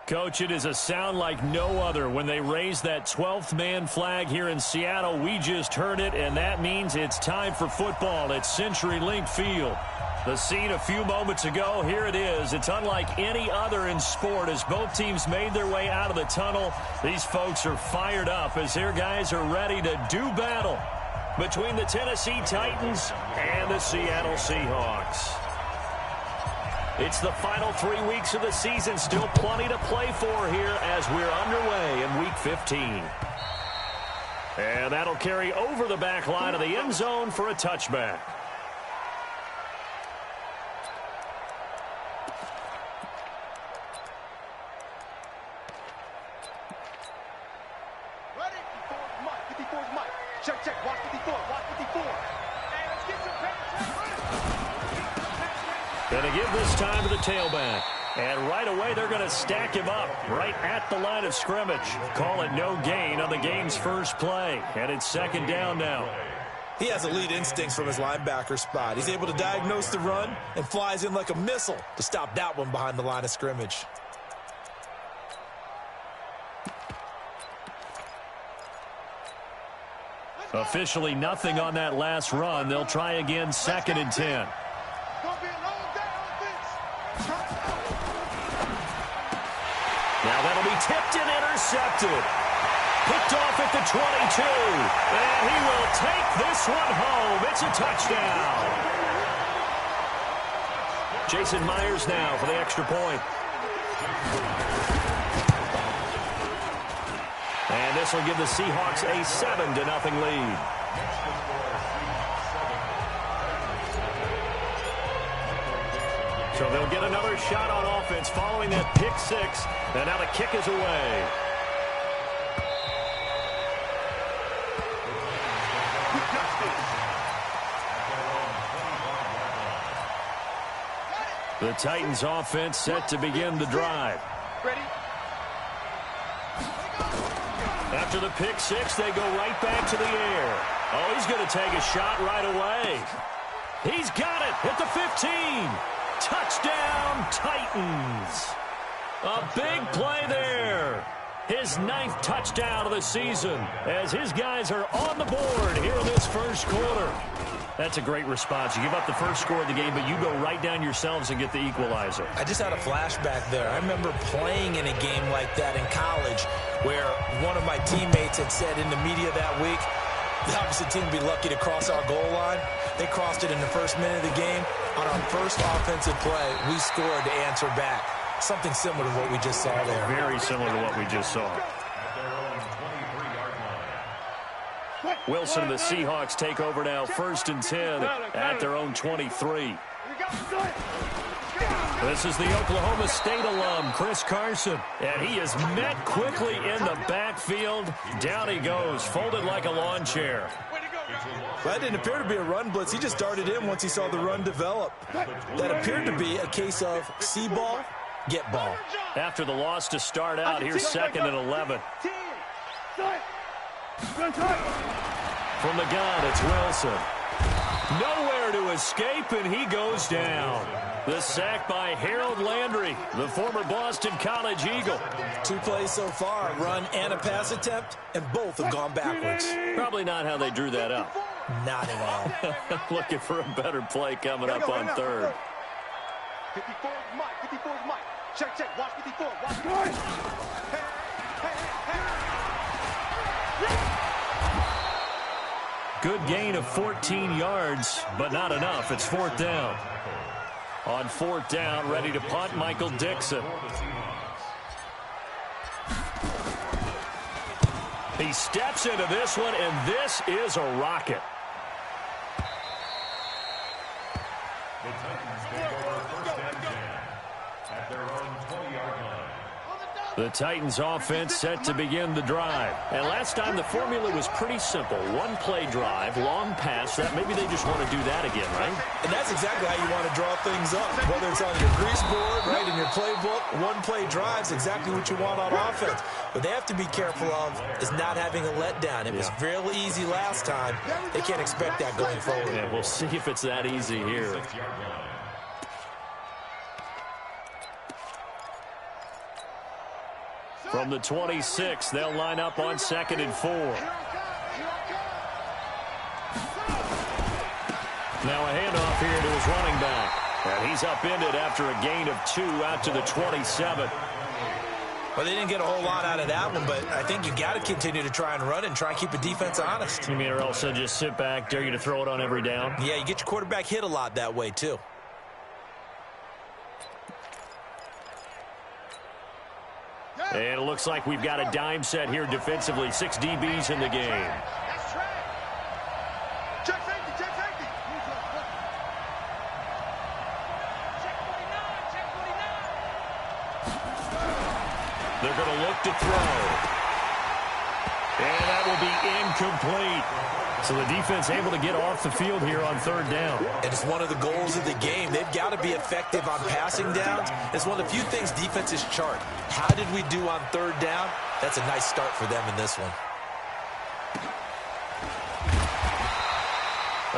Coach, it is a sound like no other when they raise that 12th man flag here in Seattle. We just heard it, and that means it's time for football at CenturyLink Field. The scene a few moments ago, here it is. It's unlike any other in sport as both teams made their way out of the tunnel. These folks are fired up as their guys are ready to do battle between the Tennessee Titans and the Seattle Seahawks. It's the final 3 weeks of the season. Still plenty to play for here as we're underway in Week 15. And that'll carry over the back line of the end zone for a touchback. Ready? 54's Mike. 54's Mike. Check, check. Watch 54. Watch 54. Hey, let's get some paper. Going to give this time to the tailback. And right away, they're going to stack him up right at the line of scrimmage. Call it no gain on the game's first play. And it's second down now. He has elite instincts from his linebacker spot. He's able to diagnose the run and flies in like a missile to stop that one behind the line of scrimmage. Officially nothing on that last run. They'll try again, 2nd and 10. Now that'll be tipped and intercepted. Picked off at the 22. And he will take this one home. It's a touchdown. Jason Myers now for the extra point. And this will give the Seahawks a 7-0 lead. So they'll get another shot on offense following that pick six. And now the kick is away. The Titans offense set to begin the drive. Ready? After the pick six, they go right back to the air. Oh, he's going to take a shot right away. He's got it at the 15. Touchdown, Titans. A big play there. His 9th touchdown of the season as his guys are on the board here in this first quarter. That's a great response. You give up the first score of the game, but you go right down yourselves and get the equalizer. I just had a flashback there. I remember playing in a game like that in college where one of my teammates had said in the media that week, the opposite team would be lucky to cross our goal line. They crossed it in the first minute of the game. On our first offensive play, we scored to answer back. Something similar to what we just saw there. Very similar to what we just saw. Wilson and the Seahawks take over now, 1st and 10 at their own 23. This is the Oklahoma State alum, Chris Carson. And he is met quickly in the backfield. Down he goes, folded like a lawn chair. That didn't appear to be a run blitz. He just darted in once he saw the run develop. That appeared to be a case of see ball, get ball. After the loss to start out, here's 2nd and 11. From the gun, it's Wilson. Nowhere to escape, and he goes down. The sack by Harold Landry, the former Boston College Eagle. 2 plays so far, a run and a pass attempt, and both have gone backwards. Probably not how they drew that up. Not at all. Looking for a better play coming up on 3rd. 54's Mike. 54's Mike. Check, check. Watch 54. Watch 54. Good gain of 14 yards, but not enough. It's 4th down. On 4th down, ready to punt, Michael Dixon. He steps into this one, and this is a rocket. The Titans take over 1st and 10 at their own 20-yard line. The Titans offense set to begin the drive. And last time the formula was pretty simple. 1-play drive, long pass. That maybe they just want to do that again, right? And that's exactly how you want to draw things up. Whether it's on your grease board, right, in your playbook, 1-play drive's exactly what you want on offense. What they have to be careful of is not having a letdown. It was fairly easy last time. They can't expect that going forward. Yeah, we'll see if it's that easy here. From the 26, they'll line up on 2nd and 4. Now a handoff here to his running back. And he's upended after a gain of 2 out to the 27. Well, they didn't get a whole lot out of that one, but I think you got to continue to try and run and try and keep the defense honest. You mean, or else they'll just sit back, dare you to throw it on every down? Yeah, you get your quarterback hit a lot that way, too. And it looks like we've got a dime set here defensively. 6 DBs in the game. That's track. Check safety, check safety. Check 49, check 49. They're going to look to throw. And that will be incomplete. So the defense able to get off the field here on 3rd down. And it's one of the goals of the game. They've got to be effective on passing downs. It's one of the few things defenses chart. How did we do on 3rd down? That's a nice start for them in this one.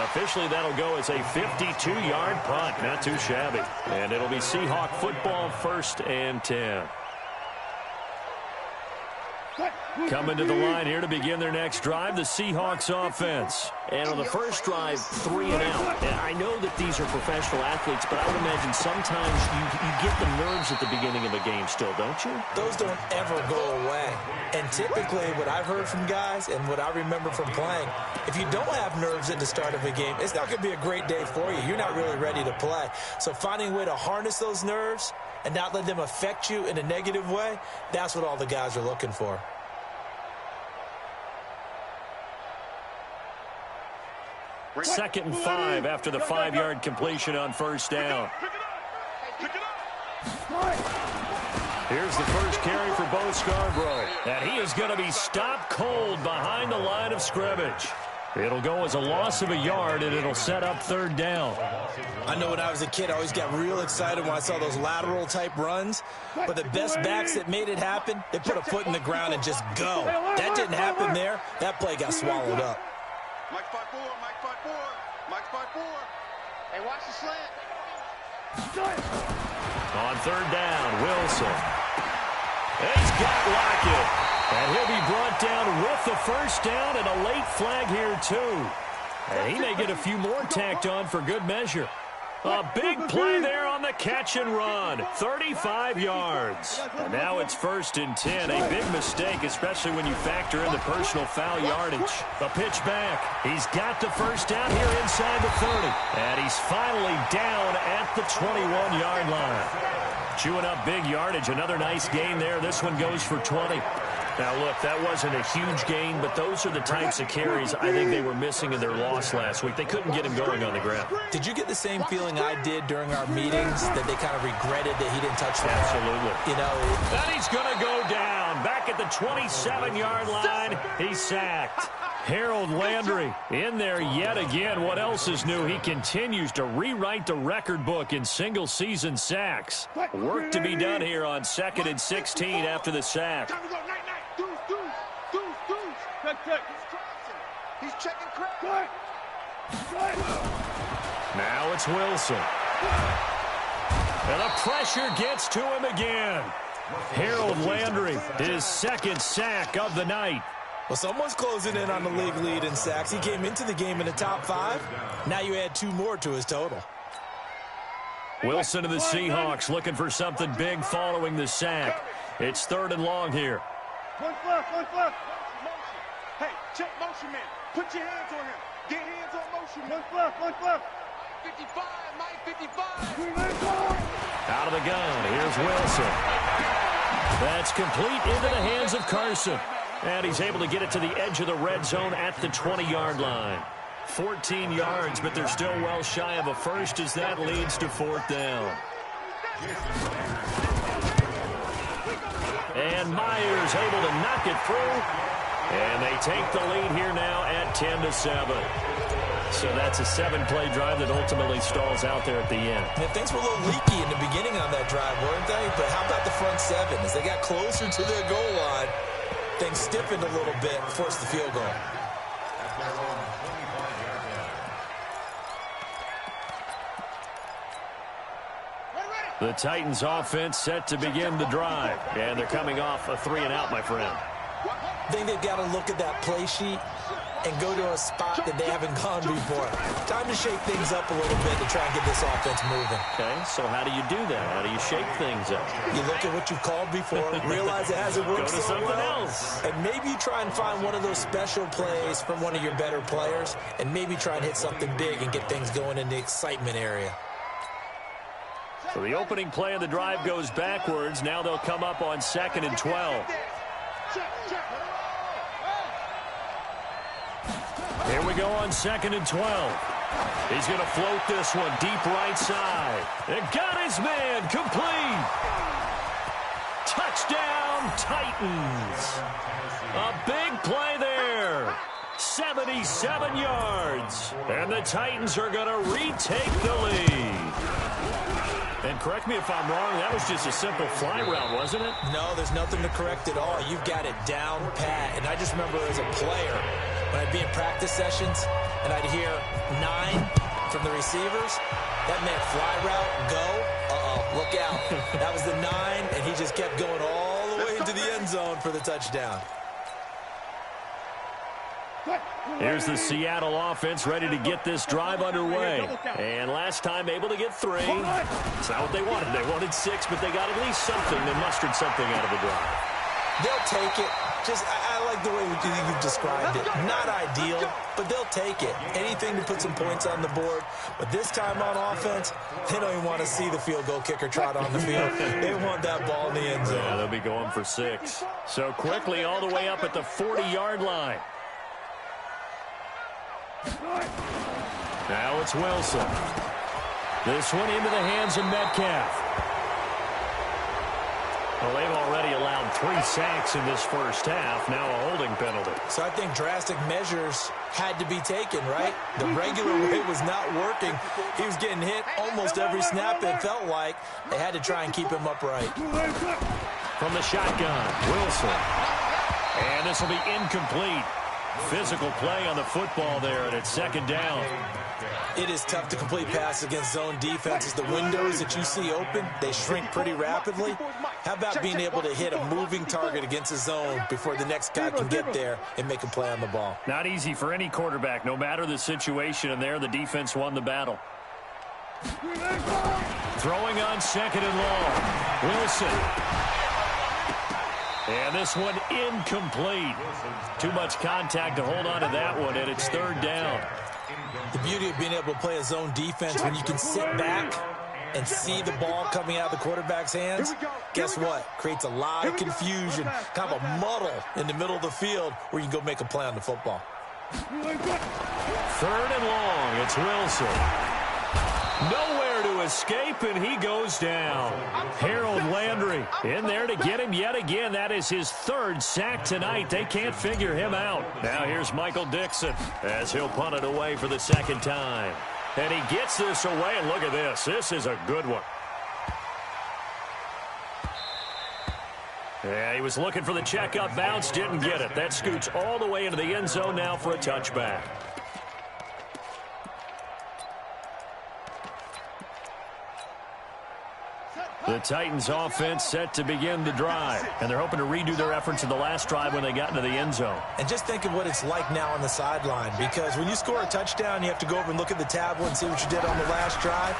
Officially, that'll go as a 52-yard punt. Not too shabby. And it'll be Seahawk football, 1st and 10. Coming to the line here to begin their next drive, the Seahawks offense. And on the first drive, 3 and out. And I know that these are professional athletes, but I would imagine sometimes you get the nerves at the beginning of a game still, don't you? Those don't ever go away. And typically what I've heard from guys and what I remember from playing, if you don't have nerves at the start of a game, it's not going to be a great day for you. You're not really ready to play. So finding a way to harness those nerves and not let them affect you in a negative way, that's what all the guys are looking for. Second and 5 after the 5-yard completion on 1st down. Here's the first carry for Bo Scarborough. And he is going to be stopped cold behind the line of scrimmage. It'll go as a loss of a yard, and it'll set up 3rd down. I know when I was a kid, I always got real excited when I saw those lateral-type runs. But the best backs that made it happen, they put a foot in the ground and just go. That didn't happen there. That play got swallowed up. Mike 5-4, Mike 5-4, Mike 5-4. Hey, watch the slant. On 3rd down, Wilson. He's got Lockett. And he'll be brought down with the first down and a late flag here, too. And he may get a few more tacked on for good measure. A big play there on the catch and run. 35 yards. And now it's 1st and 10. A big mistake, especially when you factor in the personal foul yardage. A pitch back. He's got the first down here inside the 30. And he's finally down at the 21-yard line. Chewing up big yardage. Another nice gain there. This one goes for 20. Now, look, that wasn't a huge gain, but those are the types of carries I think they were missing in their loss last week. They couldn't get him going on the ground. Did you get the same feeling I did during our meetings, that they kind of regretted that he didn't touch the ball? Absolutely. You know, then he's going to go down. Back at the 27-yard line, he's sacked. Harold Landry in there yet again. What else is new? He continues to rewrite the record book in single-season sacks. Work to be done here on 2nd and 16 after the sack. He's checking crack. Now it's Wilson. And the pressure gets to him again. Harold Landry, his 2nd sack of the night. Well, someone's closing in on the league lead in sacks. He came into the game in the top 5. Now you add 2 more to his total. Wilson to the Seahawks looking for something big following the sack. It's 3rd and long here. One fluff, one fluff. Hey, check motion man. Put your hands on him. Get hands on motion. One fluff, one fluff. 55, Mike, 55. Out of the gun, here's Wilson. That's complete into the hands of Carson. And he's able to get it to the edge of the red zone at the 20-yard line. 14 yards, but they're still well shy of a first as that leads to 4th down. And Myers able to knock it through. And they take the lead here now at 10-7. So that's a 7-play drive that ultimately stalls out there at the end. Yeah, things were a little leaky in the beginning on that drive, weren't they? But how about the front 7? As they got closer to their goal line, things stiffened a little bit, forced the field goal. Ready, ready. The Titans offense set to begin the drive. And they're coming off a 3-and-out, my friend. I think they've got to look at that play sheet and go to a spot that they haven't gone before. Time to shake things up a little bit to try and get this offense moving. Okay, so how do you do that? How do you shake things up? You look at what you've called before, realize it hasn't worked Go to so something well, else. and maybe you try and find one of those special plays from one of your better players, and maybe try and hit something big and get things going in the excitement area. So the opening play of the drive goes backwards. Now they'll come up on 2nd and 12. Here we go on 2nd and 12. He's going to float this one deep right side. It got his man complete. Touchdown, Titans. A big play there. 77 yards. And the Titans are going to retake the lead. And correct me if I'm wrong, that was just a simple fly route, wasn't it? No, there's nothing to correct at all. You've got it down pat. And I just remember as a player, when I'd be in practice sessions and I'd hear 9 from the receivers, that meant fly route, go, look out. That was the 9, and he just kept going all the way into the end zone for the touchdown. Here's the Seattle offense ready to get this drive underway. And last time able to get 3. It's not what they wanted. They wanted 6, but they got at least something. They mustered something out of the drive. They'll take it. I like the way you've described it. Not ideal, but they'll take it. Anything to put some points on the board. But this time on offense, they don't even want to see the field goal kicker trot on the field. They want that ball in the end zone. Yeah, they'll be going for 6. So quickly all the way up at the 40-yard line. Now it's Wilson. This one into the hands of Metcalf. Well, they've already allowed 3 sacks in this first half. Now a holding penalty. So I think drastic measures had to be taken, right? The regular way was not working. He was getting hit almost every snap, it felt like. They had to try and keep him upright. From the shotgun, Wilson. And this will be incomplete. Physical play on the football there, and it's 2nd down. It is tough to complete passes against zone defenses. The windows that you see open, they shrink pretty rapidly. How about being able to hit a moving target against a zone before the next guy can get there and make a play on the ball? Not easy for any quarterback, no matter the situation, and there the defense won the battle. Throwing on 2nd and long. Wilson. And this one incomplete. Too much contact to hold on to that one, and it's 3rd down. The beauty of being able to play a zone defense when you can sit back and see the ball coming out of the quarterback's hands, guess what? Creates a lot of confusion, kind of a muddle in the middle of the field where you can go make a play on the football. 3rd and long. It's Wilson. Nowhere to escape, and he goes down. Harold Landry in there to get him yet again. That is his 3rd sack tonight. They can't figure him out. Now here's Michael Dixon as he'll punt it away for the 2nd time. And he gets this away, and look at this. This is a good one. Yeah, he was looking for the checkup bounce, didn't get it. That scoots all the way into the end zone now for a touchback. The Titans offense set to begin the drive, and they're hoping to redo their efforts in the last drive when they got into the end zone. And just think of what it's like now on the sideline, because when you score a touchdown, you have to go over and look at the tablet and see what you did on the last drive.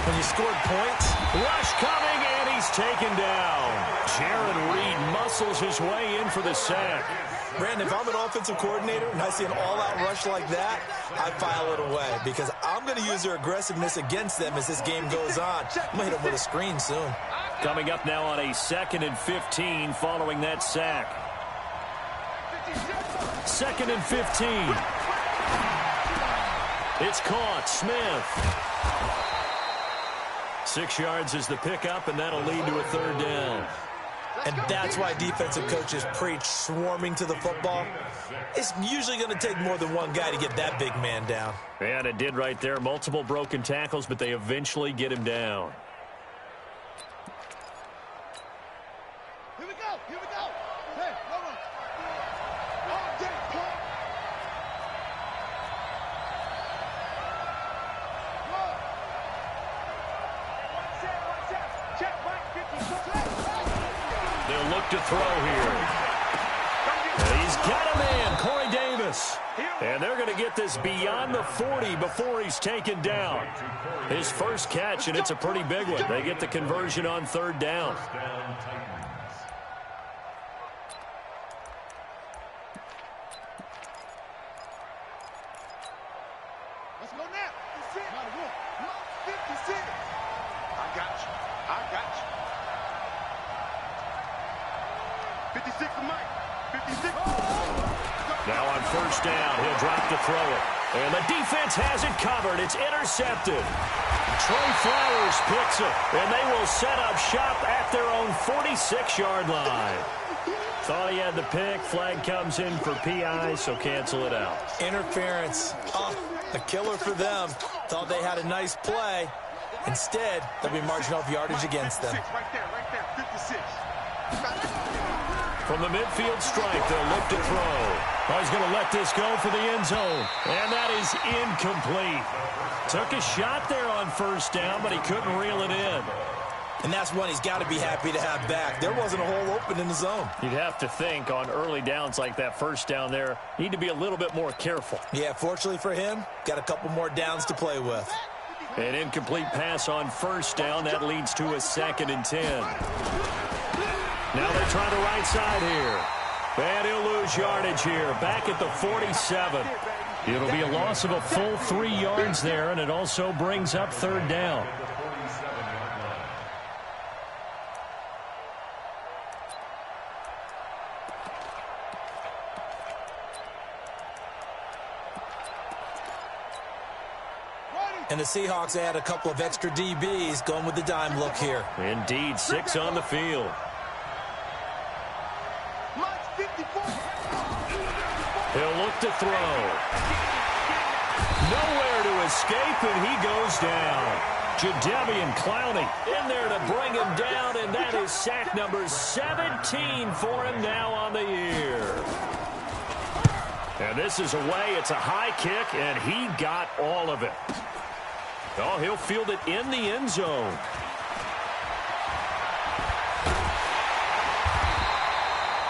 When you scored points, rush coming, and he's taken down. Jared Reed muscles his way in for the sack. Brandon, if I'm an offensive coordinator and I see an all-out rush like that, I file it away because I'm going to use their aggressiveness against them as this game goes on. I'm going to hit them with a screen soon. Coming up now on a 2nd and 15 following that sack. 2nd and 15. It's caught. Smith. 6 yards is the pickup, and that'll lead to a 3rd down. And that's why defensive coaches preach swarming to the football. It's usually going to take more than one guy to get that big man down. And it did right there. Multiple broken tackles, but they eventually get him down. Here we go. Here we go. Hey, hold on. Oh, get it, Paul. Watch out. look to throw here. And he's got a man, Corey Davis. And they're going to get this beyond the 40 before he's taken down. His first catch, and it's a pretty big one. They get the conversion on third down. Let's go now. 56. I got you. 56 to Mike. 56. Now on first down, he'll drop to throw it. And the defense has it covered. It's intercepted. Trey Flowers picks it, and they will set up shop at their own 46-yard line. Thought he had the pick. Flag comes in for PI, so cancel it out. Interference. Oh, a killer for them. Thought they had a nice play. Instead, they'll be marching off yardage against them. Right there, 56. From the midfield stripe, they'll look to throw. Oh, he's going to let this go for the end zone. And that is incomplete. Took a shot there on first down, but he couldn't reel it in. And that's one he's got to be happy to have back. There wasn't a hole open in the zone. You'd have to think on early downs like that first down there, need to be a little bit more careful. Yeah, fortunately for him, got a couple more downs to play with. An incomplete pass on first down. That leads to a 2nd and 10. Now they try the right side here. And he'll lose yardage here. Back at the 47. It'll be a loss of a full 3 yards there, and it also brings up third down. And the Seahawks add a couple of extra DBs going with the dime look here. Indeed, 6 on the field. He'll look to throw. Nowhere to escape, and he goes down. Jadeveon Clowney in there to bring him down, and that is sack number 17 for him now on the year. And this is away. It's a high kick, and he got all of it. Oh, he'll field it in the end zone.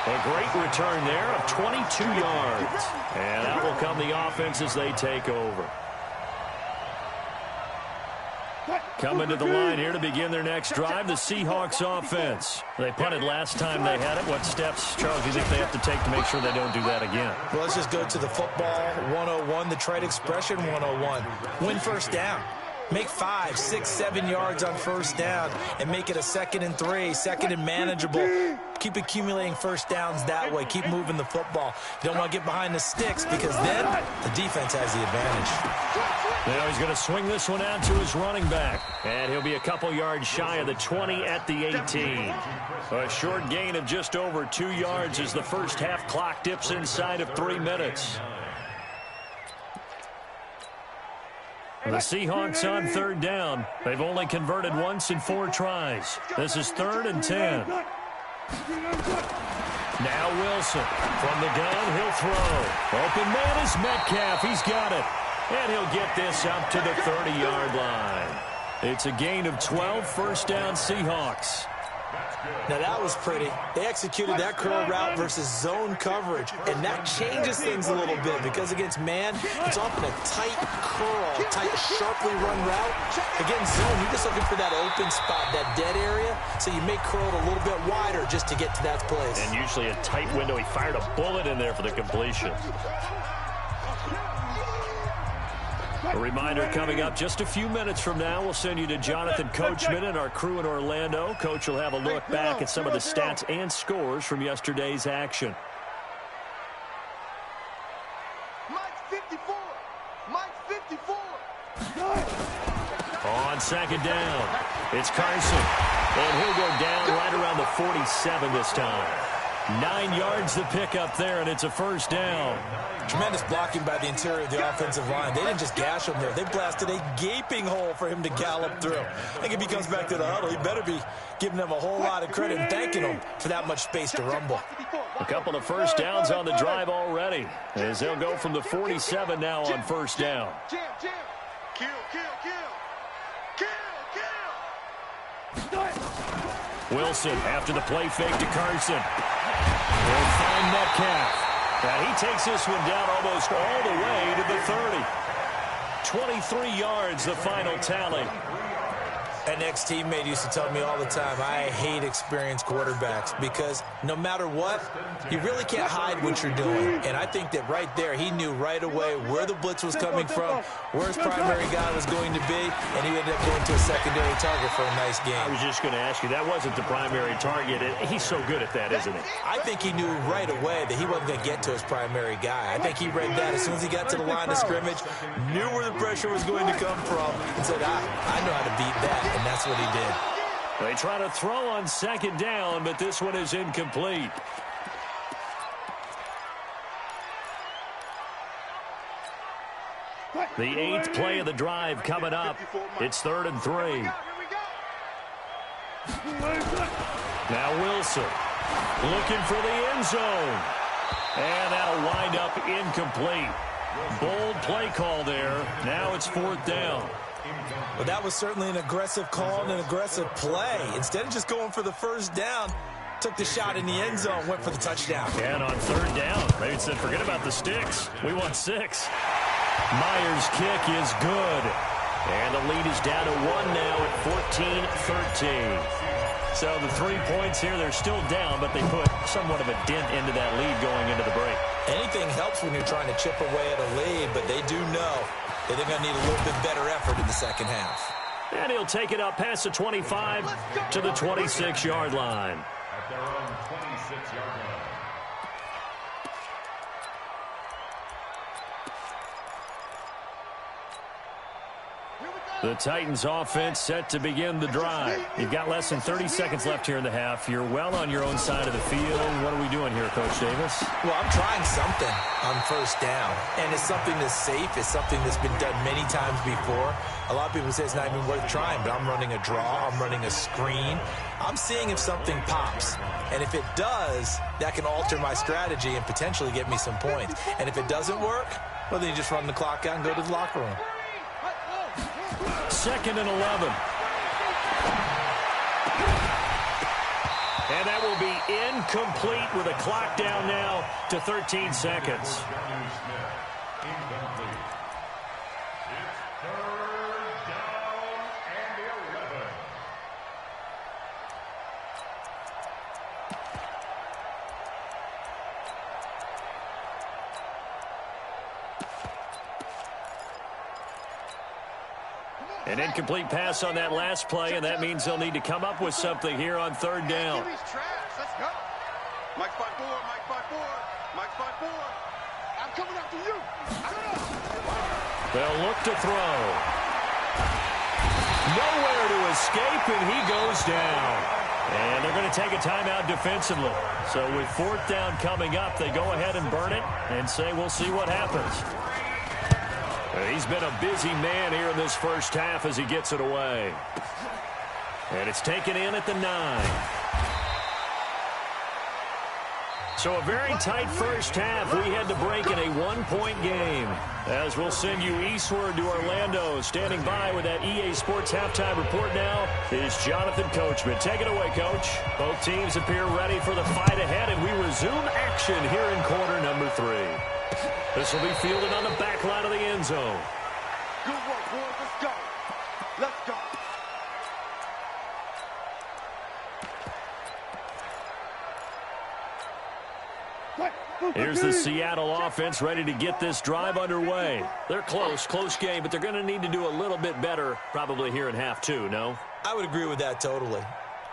A great return there of 22 yards. And out will come the offense as they take over. Coming to the line here to begin their next drive, the Seahawks offense. They punted last time they had it. What steps, Charles, do you think they have to take to make sure they don't do that again? Well, let's just go to the football 101, the trade expression 101. Win first down. Make 5, 6, 7 yards on first down and make it a 2nd and 3, 2nd and manageable. Keep accumulating first downs that way. Keep moving the football. You don't want to get behind the sticks because then the defense has the advantage. Now he's going to swing this one out to his running back. And he'll be a couple yards shy of the 20 at the 18. A short gain of just over 2 yards as the first half clock dips inside of 3 minutes. The Seahawks on third down. They've only converted once in 4 tries. This is 3rd and 10. Now Wilson from the gun. He'll throw. Open man is Metcalf. He's got it. And he'll get this up to the 30-yard line. It's a gain of 12, first down Seahawks. Now that was pretty. They executed that curl route versus zone coverage, and that changes things a little bit because against man, it's often a tight curl, tight, sharply run route. Against zone, you're just looking for that open spot, that dead area, so you make curl a little bit wider just to get to that place. And usually a tight window. He fired a bullet in there for the completion. A reminder coming up just a few minutes from now, we'll send you to Jonathan Coachman and our crew in Orlando. Coach will have a look back at some of the stats and scores from yesterday's action. Mike 54. Mike 54. On second down, it's Carson. And he'll go down right around the 47 this time. 9 yards the pickup there, and it's a first down. Tremendous blocking by the interior of the offensive line. They didn't just gash him there. They blasted a gaping hole for him to gallop through. I think if he comes back to the huddle, he better be giving them a whole lot of credit and thanking them for that much space to rumble. A couple of first downs on the drive already, as they'll go from the 47 now on first down. Jam, jam. Kill, kill, kill. Kill, kill. Wilson after the play fake to Carson. He'll find Metcalf. And he takes this one down almost all the way to the 30. 23 yards, the final tally. An ex-teammate used to tell me all the time, I hate experienced quarterbacks because no matter what, you really can't hide what you're doing. And I think that right there, he knew right away where the blitz was coming from, where his primary guy was going to be, and he ended up going to a secondary target for a nice game. I was just going to ask you, that wasn't the primary target. He's so good at that, isn't he? I think he knew right away that he wasn't going to get to his primary guy. I think he read that as soon as he got to the line of scrimmage, knew where the pressure was going to come from, and said, I know how to beat that. And that's what he did. They try to throw on second down, but this one is incomplete. The 8th play of the drive coming up. It's 3rd and 3. Now Wilson looking for the end zone. And that'll wind up incomplete. Bold play call there. Now it's 4th down. Well, that was certainly an aggressive call and an aggressive play. Instead of just going for the first down, took the shot in the end zone, went for the touchdown. And on 3rd down, they said, forget about the sticks. We want 6. Myers' kick is good. And the lead is down to 1 now at 14-13. So the 3 points here, they're still down, but they put somewhat of a dent into that lead going into the break. Anything helps when you're trying to chip away at a lead, but they do know that they're going to need a little bit better effort in the second half. And he'll take it up past the 25 to the 26-yard line. At their own 26-yard line. The Titans offense set to begin the drive. You've got less than 30 seconds left here in the half. You're well on your own side of the field. What are we doing here, Coach Davis? Well, I'm trying something on first down, and it's something that's safe. It's something that's been done many times before. A lot of people say it's not even worth trying, but I'm running a draw. I'm running a screen. I'm seeing if something pops, and if it does, that can alter my strategy and potentially get me some points. And if it doesn't work, well, then you just run the clock out and go to the locker room. 2nd and 11. And that will be incomplete with a clock down now to 13 seconds. An incomplete pass on that last play, and that means they'll need to come up with something here on 3rd down. Let's go. Mike 5-4, Mike 5-4, Mike 5-4. I'm coming after you. I don't know. They'll look to throw. Nowhere to escape, and he goes down. And they're going to take a timeout defensively. So with 4th down coming up, they go ahead and burn it and say, we'll see what happens. He's been a busy man here in this first half as he gets it away. And it's taken in at the 9. So a very tight first half. We had to break in a 1-point game. As we'll send you eastward to Orlando. Standing by with that EA Sports halftime report now is Jonathan Coachman. Take it away, Coach. Both teams appear ready for the fight ahead, and we resume action here in quarter number 3. This will be fielded on the back line of the end zone. Good work, boys. Let's go. Let's go. Here's the Seattle offense ready to get this drive underway. They're close game, but they're going to need to do a little bit better probably here in half 2, no? I would agree with that totally.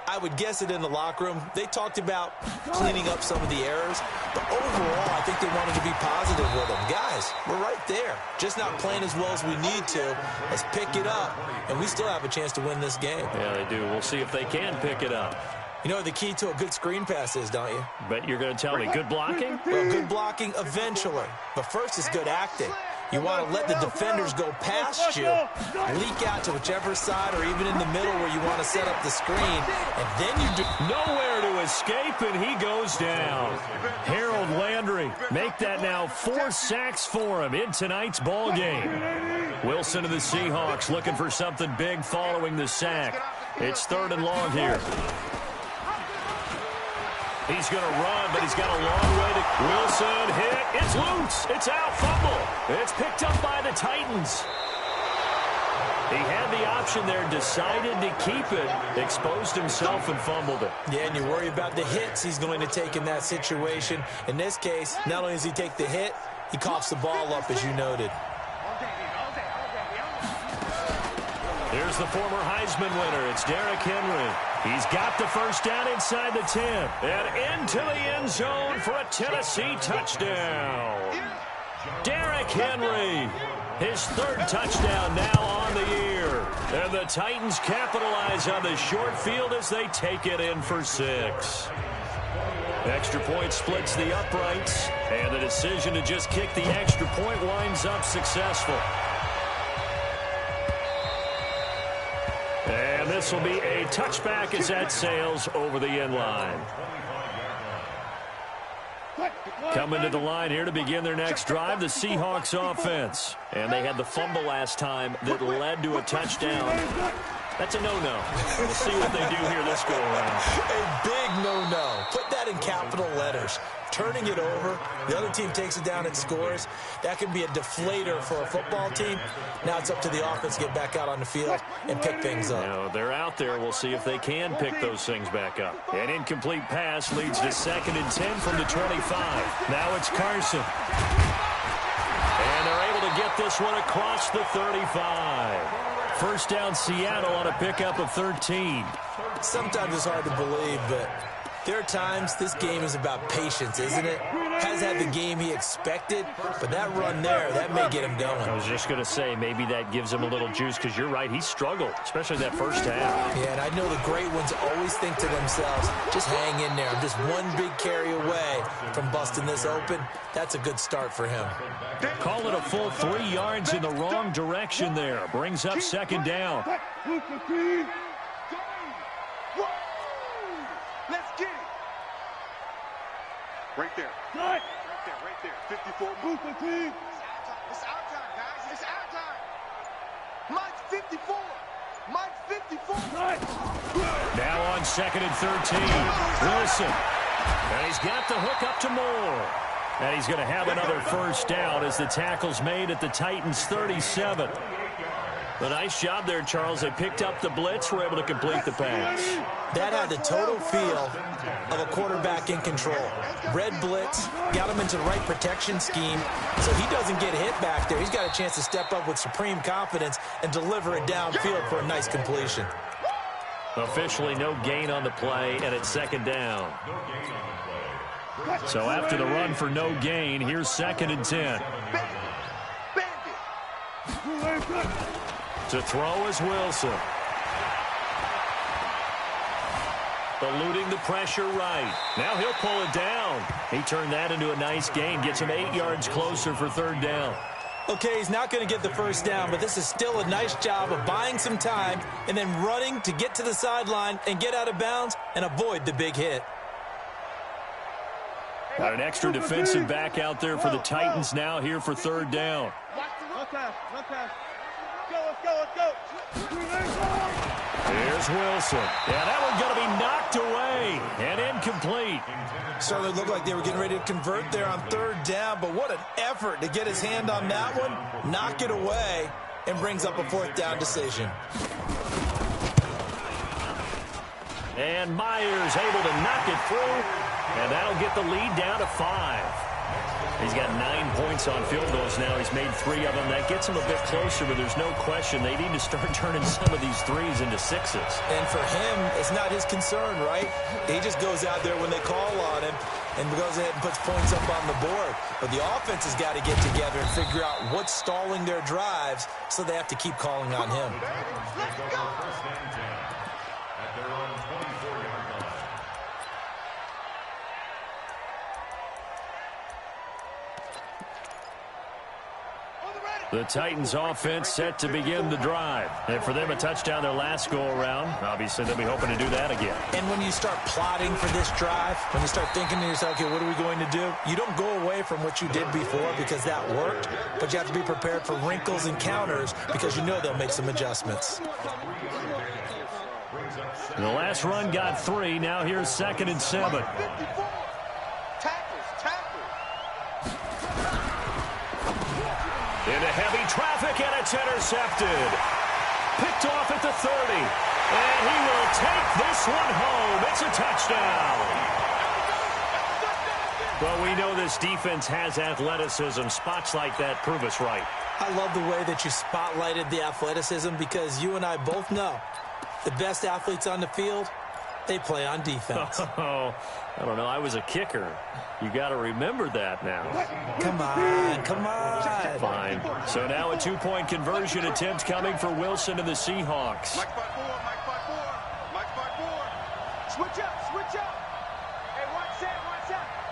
I would guess it in the locker room. They talked about cleaning up some of the errors, but overall, I think they wanted to be positive with them. Guys, we're right there. Just not playing as well as we need to. Let's pick it up, and we still have a chance to win this game. Yeah, they do. We'll see if they can pick it up. You know what the key to a good screen pass is, don't you? But you're going to tell me good blocking? Well, good blocking eventually. But first is good acting. You want to let the defenders go past you, leak out to whichever side or even in the middle where you want to set up the screen, and then you do. Nowhere to escape, and he goes down. Harold Landry make that now 4 sacks for him in tonight's ball game. Wilson of the Seahawks looking for something big following the sack. It's 3rd and long here. He's going to run, but he's got a long way to... Wilson hit. It's loose. It's out. Fumble. It's picked up by the Titans. He had the option there, decided to keep it, exposed himself and fumbled it. Yeah, and you worry about the hits he's going to take in that situation. In this case, not only does he take the hit, he coughs the ball up, as you noted. Here's the former Heisman winner. It's Derrick Henry. He's got the first down inside the 10. And into the end zone for a Tennessee touchdown. Derrick Henry, his third touchdown now on the year. And the Titans capitalize on the short field as they take it in for 6. Extra point splits the uprights. And the decision to just kick the extra point winds up successful. And this will be a touchback as that sails over the end line. Coming to the line here to begin their next drive, the Seahawks offense. And they had the fumble last time that led to a touchdown. That's a no-no. We'll see what they do here this go-around. A big no-no. Put that in capital letters. Turning it over, the other team takes it down and scores. That can be a deflator for a football team. Now it's up to the offense to get back out on the field and pick things up. You know, they're out there. We'll see if they can pick those things back up. An incomplete pass leads to 2nd and 10 from the 25. Now it's Carson. And they're able to get this one across the 35. First down Seattle on a pickup of 13. Sometimes it's hard to believe, but there are times this game is about patience, isn't it? Has had the game he expected, but that run there, that may get him going. I was just going to say, maybe that gives him a little juice, because you're right, he struggled, especially that first half. Yeah, and I know the great ones always think to themselves, just hang in there. I'm just one big carry away from busting this open. That's a good start for him. Call it a full 3 yards in the wrong direction there. Brings up 2nd down. Let's get it. Right there. Right there. 54. Move the team. It's our time, guys. It's our time. Mike's 54. Mike's 54. Now on 2nd and 13. Wilson. And he's got the hook up to Moore. And he's going to have another first down as the tackle's made at the Titans' 37. A nice job there, Charles. They picked up the blitz, were able to complete the pass. That had the total feel of a quarterback in control. Red blitz, got him into the right protection scheme, so he doesn't get hit back there. He's got a chance to step up with supreme confidence and deliver it downfield for a nice completion. Officially no gain on the play, and it's 2nd down. So after the run for no gain, here's 2nd and 10. To throw is Wilson. Eluding the pressure right. Now he'll pull it down. He turned that into a nice gain. Gets him 8 yards closer for 3rd down. Okay, he's not going to get the first down, but this is still a nice job of buying some time and then running to get to the sideline and get out of bounds and avoid the big hit. Got an extra defensive back out there for the Titans now here for 3rd down. One pass. Let's go. Here's Wilson. Yeah, that one's going to be knocked away and incomplete. Certainly looked like they were getting ready to convert there on 3rd down, but what an effort to get his hand on that one, knock it away, and brings up a 4th down decision. And Myers able to knock it through, and that'll get the lead down to 5. He's got 9 points on field goals now. He's made 3 of them. That gets him a bit closer, but there's no question they need to start turning some of these 3s into 6s. And for him, it's not his concern, right? He just goes out there when they call on him and goes ahead and puts points up on the board. But the offense has got to get together and figure out what's stalling their drives, so they have to keep calling on him. Let's go. At their own 24-yard line. The Titans offense set to begin the drive. And for them, a touchdown their last go-around. Obviously, they'll be hoping to do that again. And when you start plotting for this drive, when you start thinking to yourself, okay, what are we going to do? You don't go away from what you did before because that worked, but you have to be prepared for wrinkles and counters because you know they'll make some adjustments. The last run got 3. Now here's 2nd and 7. Into heavy traffic, and it's intercepted. Picked off at the 30. And he will take this one home. It's a touchdown. Well, we know this defense has athleticism. Spots like that prove us right. I love the way that you spotlighted the athleticism because you and I both know the best athletes on the field, they play on defense. Oh, I don't know. I was a kicker. You got to remember that now. Come on, come on. Fine. So now a 2-point conversion attempt coming for Wilson and the Seahawks. Mike 5-4, Mike 5-4, Mike 5-4. Switch up. Hey, watch that.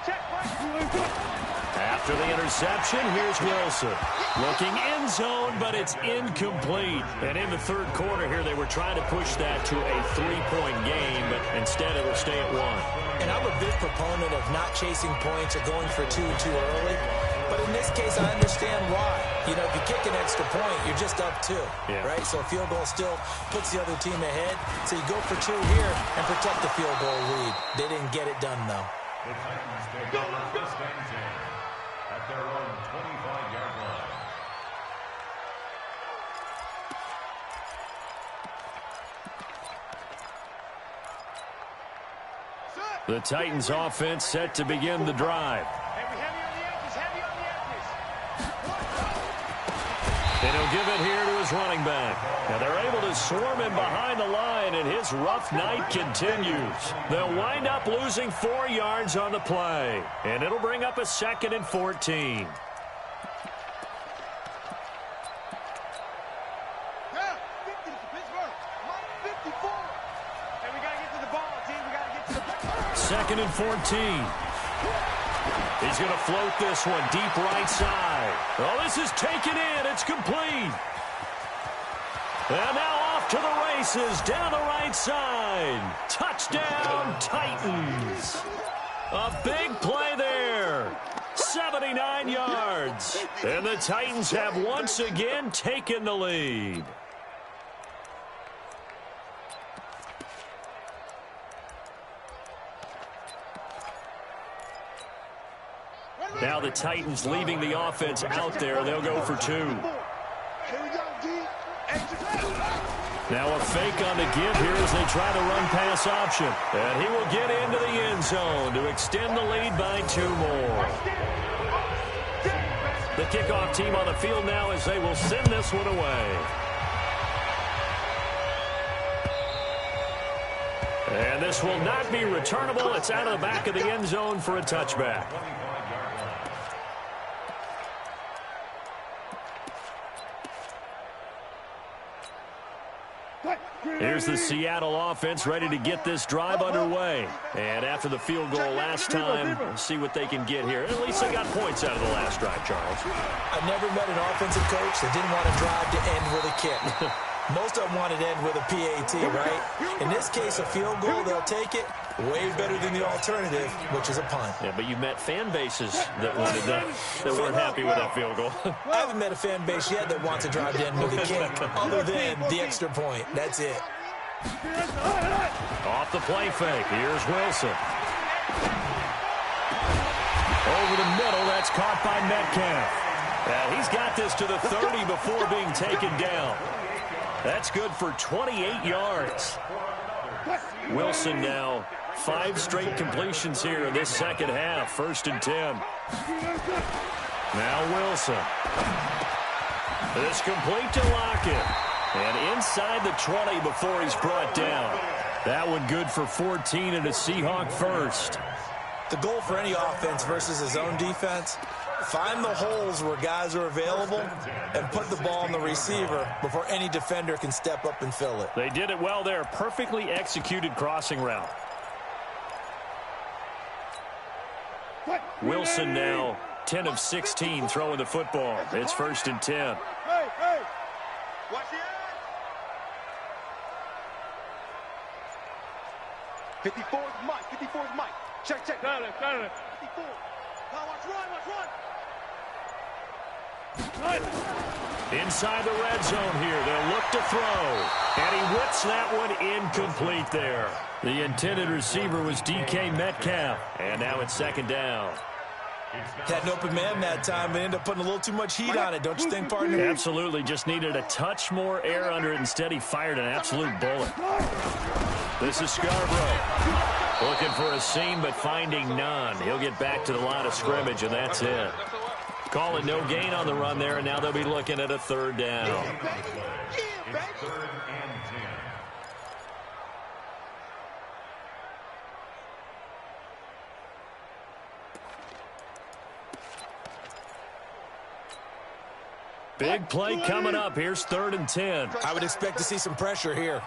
Check, After the interception, here's Wilson. Looking end zone, but it's incomplete. And in the third quarter here, they were trying to push that to a 3-point game, but instead it will stay at 1. And I'm a big proponent of not chasing points or going for 2 too early. But in this case, I understand why. You know, if you kick an extra point, you're just up 2, right? So a field goal still puts the other team ahead. So you go for 2 here and protect the field goal lead. They didn't get it done, though. The Titans take over first and 10 at their own 25-yard line. The Titans offense set to begin the drive. And he'll give it here to his running back. Now they're able to swarm him behind the line, and his rough night continues. They'll wind up losing 4 yards on the play, and it'll bring up a 2nd and 14. Second and 14. He's going to float this one deep right side. Oh, this is taken in. It's complete. And now off to the races down the right side. Touchdown, Titans. A big play there. 79 yards. And the Titans have once again taken the lead. Now the Titans leaving the offense out there. They'll go for 2. Now a fake on the give here as they try the run-pass option. And he will get into the end zone to extend the lead by 2 more. The kickoff team on the field now as they will send this one away. And this will not be returnable. It's out of the back of the end zone for a touchback. Here's the Seattle offense ready to get this drive underway. And after the field goal last time, we'll see what they can get here. At least they got points out of the last drive, Charles. I've never met an offensive coach that didn't want a drive to end with a kick. Most of them want it to end with a PAT, right? In this case, a field goal, they'll take it. Way better than the alternative, which is a punt. Yeah, but you met fan bases that wanted that weren't happy with that field goal. I haven't met a fan base yet that wants a drive to end with a kick, other than the extra point. That's it. Off the play fake. Here's Wilson. Over the middle. That's caught by Metcalf. And he's got this to the 30 before being taken down. That's good for 28 yards. Wilson now 5 straight completions here in this second half. 1st and 10. Now Wilson. This complete to Lockett. And inside the 20 before he's brought down. That one good for 14 and a Seahawk first. The goal for any offense versus his own defense, find the holes where guys are available and put the ball on the receiver before any defender can step up and fill it. They did it well there. Perfectly executed crossing route. Wilson now 10 of 16 throwing the football. It's 1st and 10. Hey. Watch the 54's Mike. 54's Mike. Check. Got it. 54. Now watch run. Run. Inside the red zone here. They'll look to throw. And he whips that one incomplete there. The intended receiver was DK Metcalf. And now it's second down. Had an open man that time, but ended up putting a little too much heat on it, don't you think, partner? Absolutely. Just needed a touch more air under it. Instead, he fired an absolute bullet. This is Scarborough. Looking for a seam, but finding none. He'll get back to the line of scrimmage, and that's it. Call it no gain on the run there, and now they'll be looking at a third down. It's 3rd and 10. Big play coming up. Here's 3rd and 10. I would expect to see some pressure here.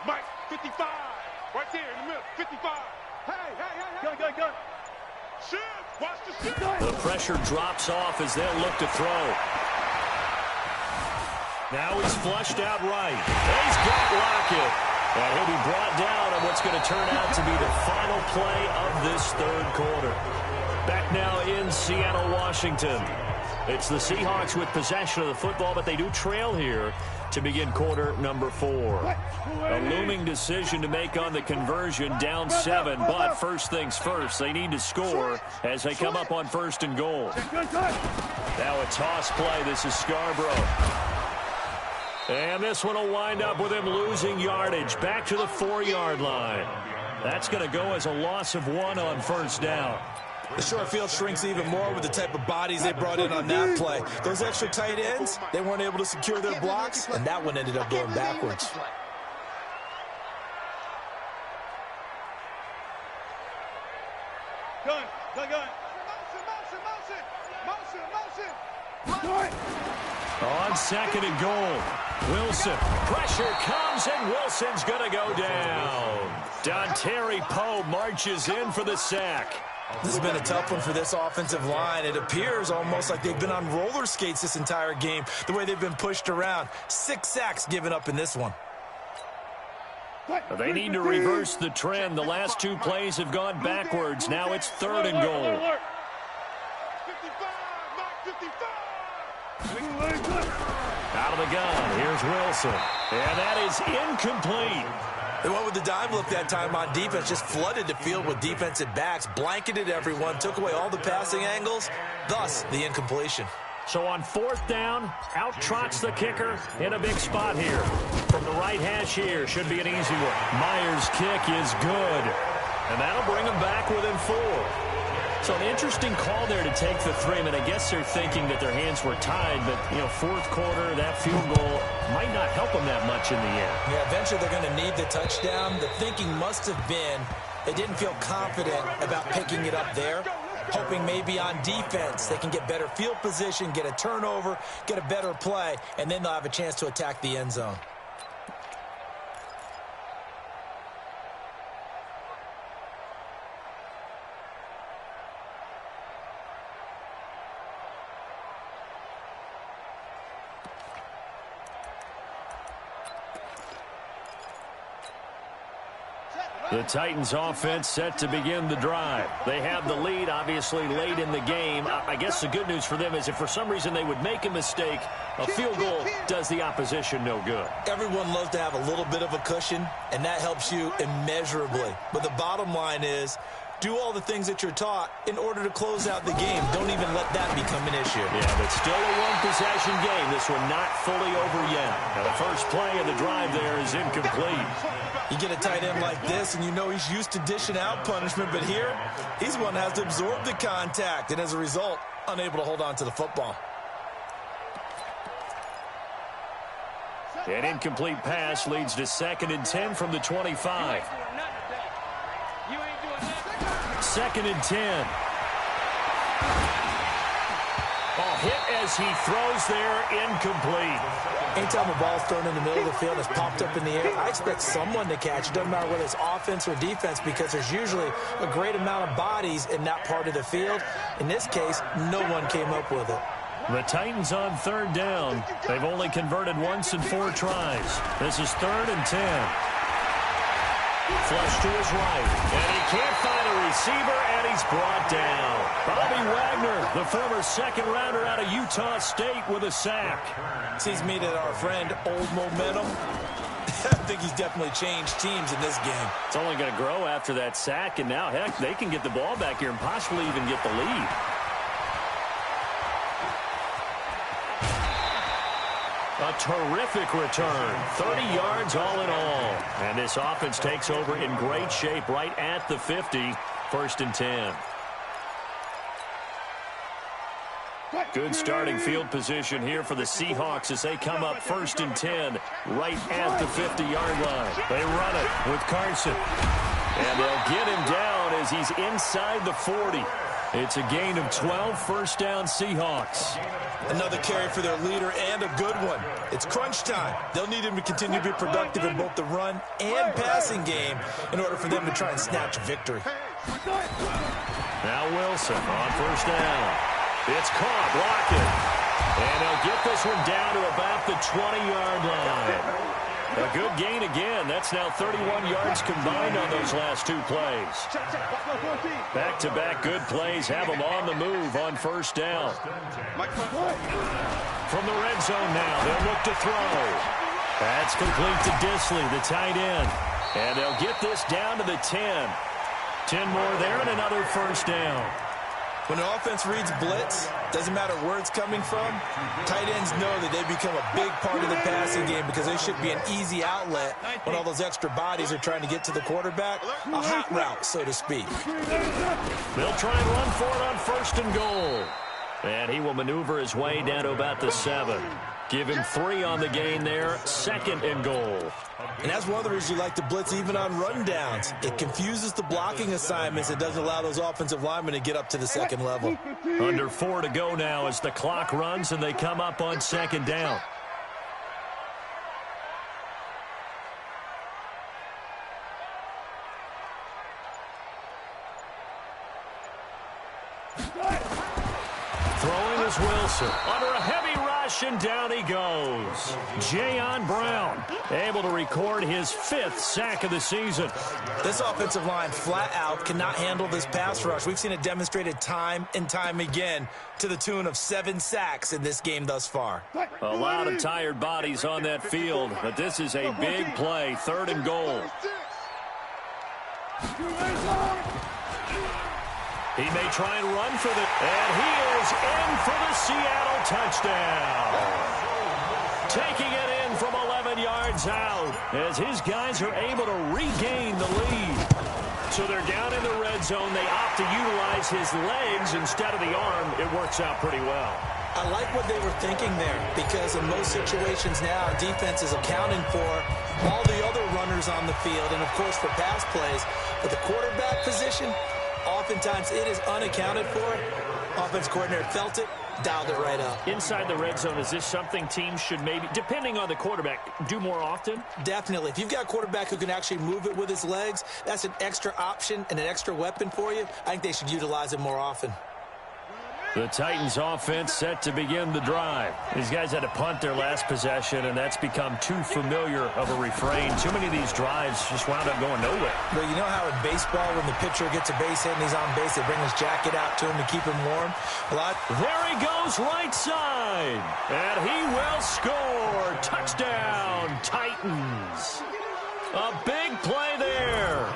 Mike, 55. Right there in the middle. 55. Hey. Gun. Shoot. Watch the shoot. The pressure drops off as they'll look to throw. Now he's flushed out right. He's got Lockett. And he'll be brought down on what's going to turn out to be the final play of this 3rd quarter. Back now in Seattle, Washington. It's the Seahawks with possession of the football, but they do trail here to begin quarter number 4. A looming decision to make on the conversion, down 7, but first things first, they need to score as they come up on 1st and goal. Now a toss play. This is Scarborough. And this one will wind up with him losing yardage back to the 4-yard line. That's going to go as a loss of 1 on 1st down. The short field shrinks even more with the type of bodies they brought in on that play. Those extra tight ends, they weren't able to secure their blocks, and that one ended up going backwards. Gun. Motion. On 2nd and goal, Wilson. Pressure comes, and Wilson's going to go down. Dontari Poe marches in for the sack. This has been a tough one for this offensive line. It appears almost like they've been on roller skates this entire game, the way they've been pushed around. 6 sacks given up in this one. They need to reverse the trend. The last 2 plays have gone backwards. Now it's 3rd and goal. 55. Out of the gun, here's Wilson. And that is incomplete. They went with the dime look that time on defense, just flooded the field with defensive backs, blanketed everyone, took away all the passing angles, thus the incompletion. So on 4th down, out trots the kicker in a big spot here. From the right hash here, should be an easy one. Myers' kick is good. And that'll bring them back within 4. So an interesting call there to take the 3. I mean, I guess they're thinking that their hands were tied, but, 4th quarter, that field goal might not help them that much in the end. Yeah, eventually they're going to need the touchdown. The thinking must have been they didn't feel confident about picking it up there, hoping maybe on defense they can get better field position, get a turnover, get a better play, and then they'll have a chance to attack the end zone. The Titans offense set to begin the drive. They have the lead, obviously, late in the game. I guess the good news for them is if for some reason they would make a mistake, a field goal does the opposition no good. Everyone loves to have a little bit of a cushion, and that helps you immeasurably. But the bottom line is, do all the things that you're taught in order to close out the game. Don't even let that become an issue. Yeah, but still a one-possession game. This one not fully over yet. Now the first play of the drive there is incomplete. You get a tight end like this, and you know he's used to dishing out punishment, but here, he's one that has to absorb the contact, and as a result, unable to hold on to the football. An incomplete pass leads to 2nd and 10 from the 25. 2nd and 10. Hit as he throws there, incomplete. Anytime a ball's thrown in the middle of the field and it's popped up in the air, I expect someone to catch it. Doesn't matter whether it's offense or defense, because there's usually a great amount of bodies in that part of the field. In this case, no one came up with it. The Titans on 3rd down. They've only converted once in 4 tries. This is 3rd and 10. Flush to his right. And he can't find a receiver, and he's brought down. Bobby Wagner, the former second-rounder out of Utah State, with a sack. Seems me that our friend Old Momentum, I think he's definitely changed teams in this game. It's only going to grow after that sack, and now, heck, they can get the ball back here and possibly even get the lead. A terrific return. 30 yards all in all. And this offense takes over in great shape right at the 50. First and 10. Good starting field position here for the Seahawks as they come up first and 10 right at the 50-yard line. They run it with Carson. And they'll get him down as he's inside the 40. It's a gain of 12, first down Seahawks. Another carry for their leader and a good one. It's crunch time. They'll need him to continue to be productive in both the run and passing game in order for them to try and snatch a victory. Now Wilson on first down. It's caught, block it. And they'll get this one down to about the 20-yard line. A good gain again. That's now 31 yards combined on those last two plays. Back-to-back good plays have them on the move on first down. From the red zone now, they'll look to throw. That's complete to Disley, the tight end. And they'll get this down to the 10. 10 more there and another first down. When an offense reads blitz, doesn't matter where it's coming from, tight ends know that they become a big part of the passing game because they should be an easy outlet when all those extra bodies are trying to get to the quarterback. A hot route, so to speak. They'll try and run for it on first and goal. And he will maneuver his way down to about the 7. Give him 3 on the gain there, second and goal. And that's one of the reasons you like to blitz even on rundowns. It confuses the blocking assignments. It doesn't allow those offensive linemen to get up to the second level. Under 4 to go now as the clock runs and they come up on second down. Throwing is Wilson. Under a heavy rush, and down he goes. Jayon Brown able to record his 5th sack of the season. This offensive line flat out cannot handle this pass rush. We've seen it demonstrated time and time again to the tune of 7 sacks in this game thus far. A lot of tired bodies on that field, but this is a big play, third and goal. He may try and run for the... And he is in for the Seattle touchdown. Taking it in from 11 yards out as his guys are able to regain the lead. So they're down in the red zone. They opt to utilize his legs instead of the arm. It works out pretty well. I like what they were thinking there because in most situations now, defense is accounting for all the other runners on the field and, of course, for pass plays. But the quarterback position... oftentimes it is unaccounted for. Offense coordinator felt it, dialed it right up. Inside the red zone, is this something teams should maybe, depending on the quarterback, do more often? Definitely. If you've got a quarterback who can actually move it with his legs, that's an extra option and an extra weapon for you. I think they should utilize it more often. The Titans offense set to begin the drive. These guys had to punt their last possession, and that's become too familiar of a refrain. Too many of these drives just wound up going nowhere. But you know how in baseball, when the pitcher gets a base hit and he's on base, they bring his jacket out to him to keep him warm? There he goes right side, and he will score. Touchdown, Titans. A big play there.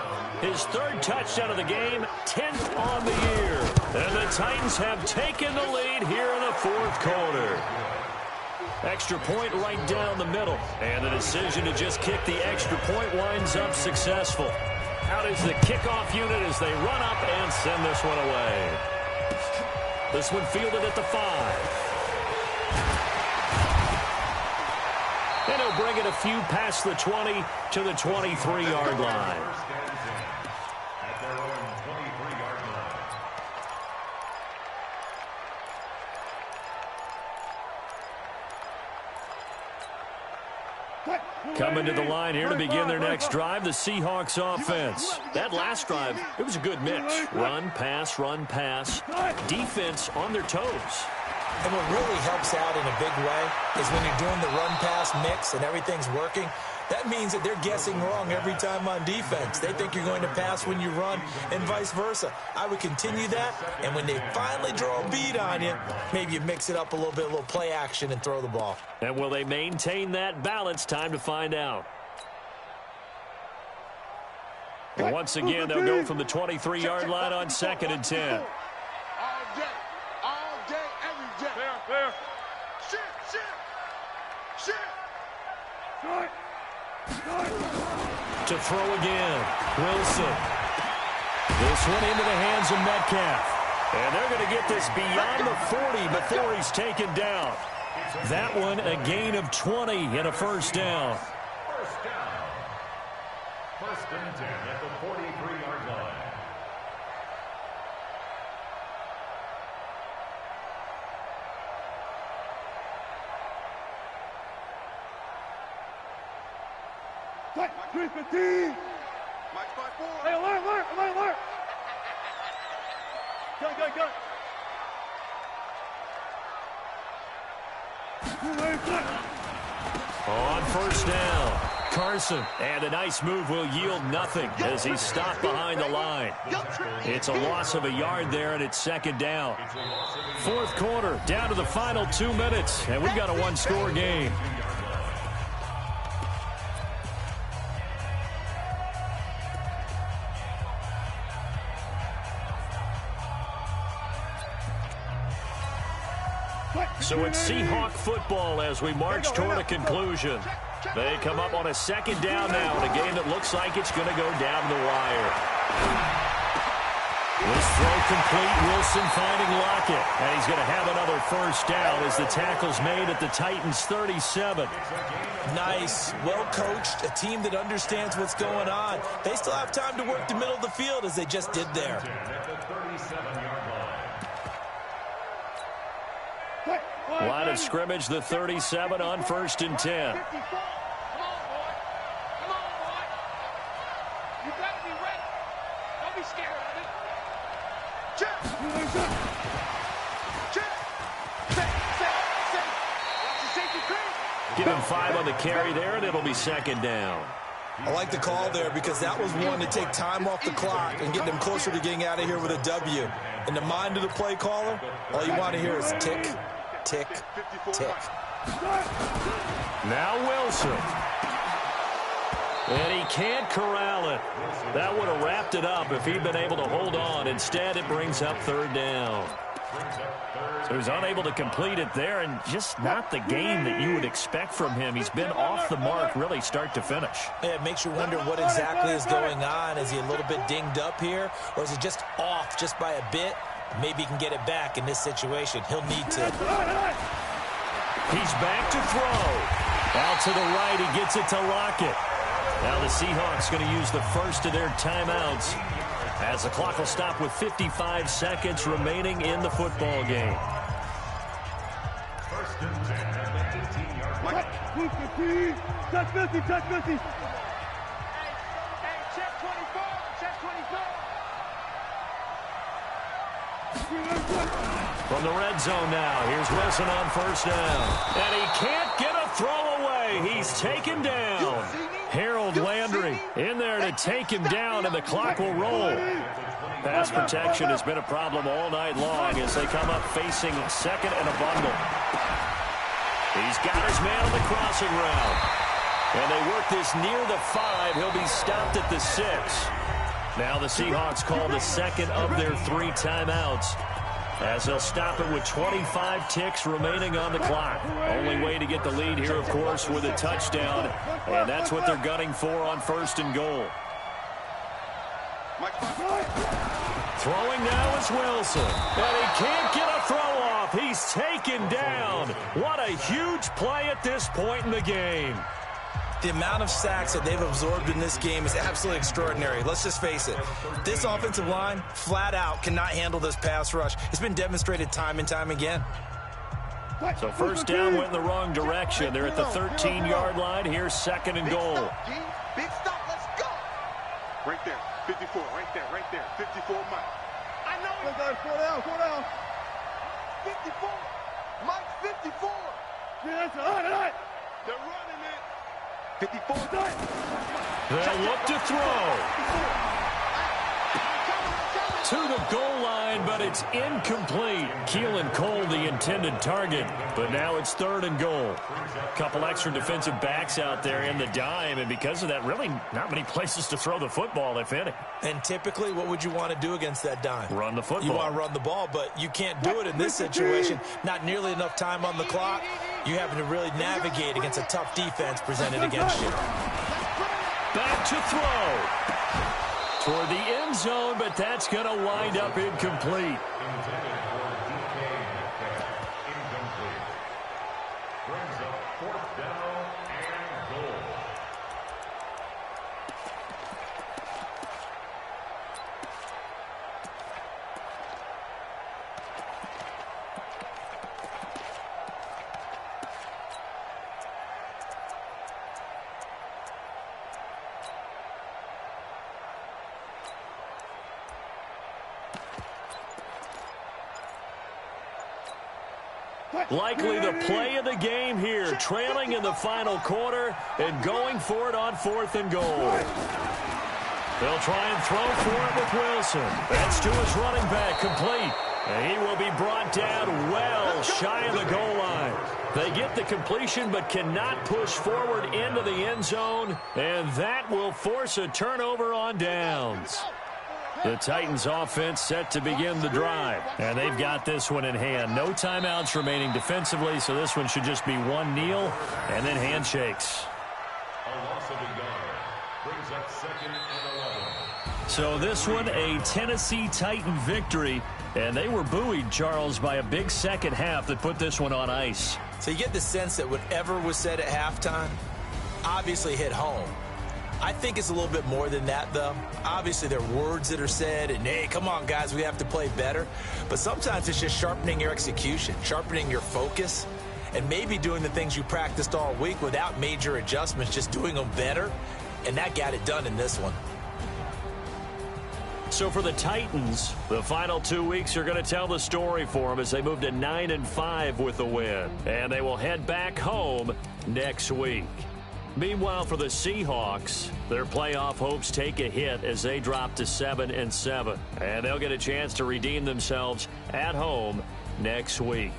His 3rd touchdown of the game, 10th on the year. And the Titans have taken the lead here in the 4th quarter. Extra point right down the middle. And the decision to just kick the extra point winds up successful. Out is the kickoff unit as they run up and send this one away. This one fielded at the 5. And he'll bring it a few past the 20 to the 23-yard line. Coming to the line here to begin their next drive, the Seahawks offense. That last drive, it was a good mix. Run, pass, defense on their toes. And what really helps out in a big way is when you're doing the run-pass mix and everything's working, that means that they're guessing wrong every time on defense. They think you're going to pass when you run and vice versa. I would continue that, and when they finally draw a bead on you, maybe you mix it up a little bit, a little play action, and throw the ball. And will they maintain that balance? Time to find out. Well, once again, they'll go from the 23-yard line on 2nd and 10. All day, every day. Fair. Shit. To throw again, Wilson. This one into the hands of Metcalf. And they're going to get this beyond the 40 before he's taken down. That one a gain of 20 and a first down. First and 10 at the 43-yard line. Mike 315. Mike 5-4. Hey, alert. Go. On first down, Carson. And a nice move will yield nothing as he's stopped behind the line. It's a loss of a yard there, and it's 2nd down. 4th quarter, down to the final 2 minutes, and we've got a one-score game. So it's Seahawk football as we march toward a conclusion. They come up on a 2nd down now in a game that looks like it's going to go down the wire. This throw complete, Wilson finding Lockett. And he's going to have another first down as the tackle's made at the Titans' 37. Nice, well-coached, a team that understands what's going on. They still have time to work the middle of the field as they just did there. Line of scrimmage, the 37 on 1st and 10. Come on, boy. You got to be ready. Don't be scared of it. Check. Watch the safety creep. Give him 5 on the carry there, and it'll be 2nd down. I like the call there because that was one to take time off the clock and get them closer to getting out of here with a W. In the mind of the play caller, all you want to hear is tick, tick, tick. Now Wilson. And he can't corral it. That would have wrapped it up if he'd been able to hold on. Instead, it brings up 3rd down. So he's unable to complete it there, and just not the game that you would expect from him. He's been off the mark really start to finish. Yeah, it makes you wonder what exactly is going on. Is he a little bit dinged up here, or is he just off just by a bit? Maybe he can get it back in this situation. He'll need to. He's back to throw. Out to the right, he gets it to Lockett. Now the Seahawks going to use the first of their timeouts as the clock will stop with 55 seconds remaining in the football game. First and 10 at the 15-yard line. Touch 50. Hey, check 24. Check 24. From the red zone now, here's Wilson on first down. And he can't get a throw away. He's taken down. Harold Landry in there to take him down, and the clock will roll. Pass protection has been a problem all night long as they come up facing 2nd and a bundle. He's got his man on the crossing route. And they work this near the 5. He'll be stopped at the 6. Now the Seahawks call the 2nd of their 3 timeouts as they'll stop it with 25 ticks remaining on the clock. Only way to get the lead here, of course, with a touchdown, and that's what they're gunning for on 1st and goal. Throwing now is Wilson, and he can't get a throw off. He's taken down. What a huge play at this point in the game. The amount of sacks that they've absorbed in this game is absolutely extraordinary. Let's just face it. This offensive line, flat out, cannot handle this pass rush. It's been demonstrated time and time again. So first down went in the wrong direction. They're at the 13-yard line. Here's 2nd and goal. Big stop, let's go. Right there, 54, right there. 54 Mike. I know it. 4 down. 54. Mike 54. Yeah, that's all right. They're running it. 54. They'll look to throw. To the goal line, but it's incomplete. Keelan Cole, the intended target, but now it's 3rd and goal. Couple extra defensive backs out there in the dime, and because of that, really not many places to throw the football, if any. And typically, what would you want to do against that dime? Run the football. You want to run the ball, but you can't do it in this situation. Not nearly enough time on the clock. You having to really navigate against a tough defense presented against you. Back to throw. Toward the end zone, but that's going to wind up incomplete. Brings up 4th down and goal. Likely the play of the game here, trailing in the final quarter and going for it on 4th and goal. They'll try and throw for it with Wilson. That's to his running back, complete. And he will be brought down well shy of the goal line. They get the completion but cannot push forward into the end zone, and that will force a turnover on downs. The Titans offense set to begin the drive, and they've got this one in hand. No timeouts remaining defensively, so this one should just be one kneel and then handshakes. A loss of a yard brings up 2nd and 11. So this one a Tennessee Titan victory, and they were buoyed, Charles, by a big second half that put this one on ice. So you get the sense that whatever was said at halftime obviously hit home. I think it's a little bit more than that, though. Obviously, there are words that are said, and, hey, come on, guys, we have to play better. But sometimes it's just sharpening your execution, sharpening your focus, and maybe doing the things you practiced all week without major adjustments, just doing them better. And that got it done in this one. So for the Titans, the final 2 weeks are going to tell the story for them as they move to 9-5 with the win. And they will head back home next week. Meanwhile, for the Seahawks, their playoff hopes take a hit as they drop to 7-7. And they'll get a chance to redeem themselves at home next week.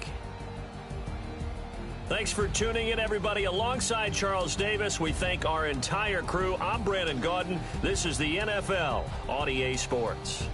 Thanks for tuning in, everybody. Alongside Charles Davis, we thank our entire crew. I'm Brandon Gaudin. This is the NFL on EA Sports.